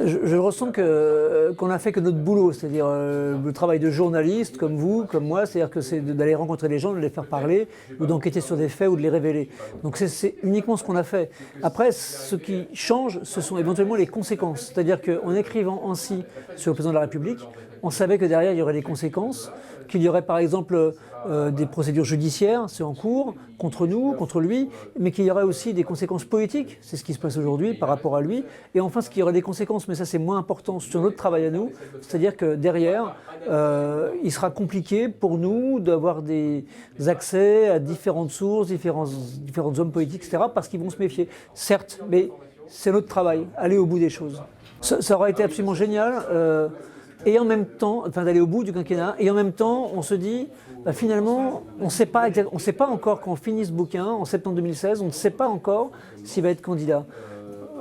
Je ressens qu'on a fait que notre boulot, c'est-à-dire le travail de journaliste comme vous, comme moi, c'est-à-dire que c'est d'aller rencontrer les gens, de les faire parler, ou d'enquêter sur des faits ou de les révéler. Donc c'est uniquement ce qu'on a fait. Après, ce qui change, ce sont éventuellement les conséquences. C'est-à-dire qu'en écrivant ainsi sur le président de la République, on savait que derrière il y aurait des conséquences, qu'il y aurait par exemple des procédures judiciaires, c'est en cours, contre nous, contre lui, mais qu'il y aurait aussi des conséquences politiques, c'est ce qui se passe aujourd'hui par rapport à lui, et enfin ce qui aurait des conséquences, mais ça c'est moins important sur notre travail à nous, c'est-à-dire que derrière, il sera compliqué pour nous d'avoir des accès à différentes sources, différents hommes politiques, etc., parce qu'ils vont se méfier. Certes, mais c'est notre travail, aller au bout des choses. Ça aurait été absolument génial. Et en même temps, enfin d'aller au bout du quinquennat, et en même temps, on se dit, bah, finalement, on ne sait pas encore quand on finit ce bouquin, en septembre 2016, on ne sait pas encore s'il va être candidat.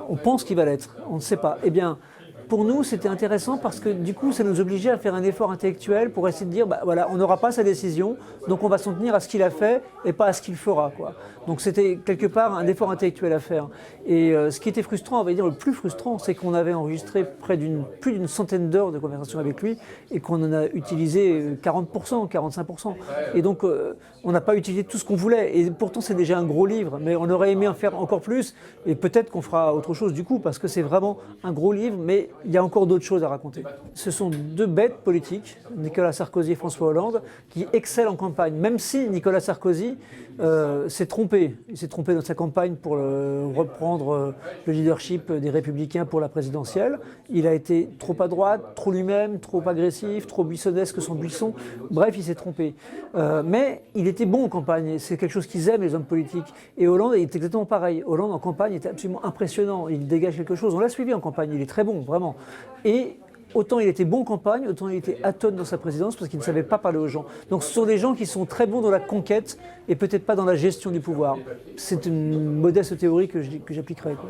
On pense qu'il va l'être, on ne sait pas. Eh bien, pour nous, c'était intéressant parce que du coup, ça nous obligeait à faire un effort intellectuel pour essayer de dire, bah, voilà, on n'aura pas sa décision, donc on va s'en tenir à ce qu'il a fait et pas à ce qu'il fera, quoi. Donc c'était quelque part un effort intellectuel à faire. Et ce qui était frustrant, on va dire le plus frustrant, c'est qu'on avait enregistré plus d'une centaine d'heures de conversation avec lui et qu'on en a utilisé 40%, 45%. Et donc on n'a pas utilisé tout ce qu'on voulait. Et pourtant c'est déjà un gros livre, mais on aurait aimé en faire encore plus. Et peut-être qu'on fera autre chose du coup, parce que c'est vraiment un gros livre, mais il y a encore d'autres choses à raconter. Ce sont deux bêtes politiques, Nicolas Sarkozy et François Hollande, qui excellent en campagne. Même si Nicolas Sarkozy s'est trompé. Il s'est trompé dans sa campagne pour reprendre le leadership des Républicains pour la présidentielle. Il a été trop à droite, trop lui-même, trop agressif, trop buissonnesque son buisson. Bref, il s'est trompé. Mais il était bon en campagne. C'est quelque chose qu'ils aiment, les hommes politiques. Et Hollande est exactement pareil. Hollande en campagne était absolument impressionnant. Il dégage quelque chose. On l'a suivi en campagne. Il est très bon, vraiment. Et autant il était bon en campagne, autant il était atone dans sa présidence parce qu'il ne savait pas parler aux gens. Donc ce sont des gens qui sont très bons dans la conquête et peut-être pas dans la gestion du pouvoir. C'est une modeste théorie que j'appliquerai, quoi.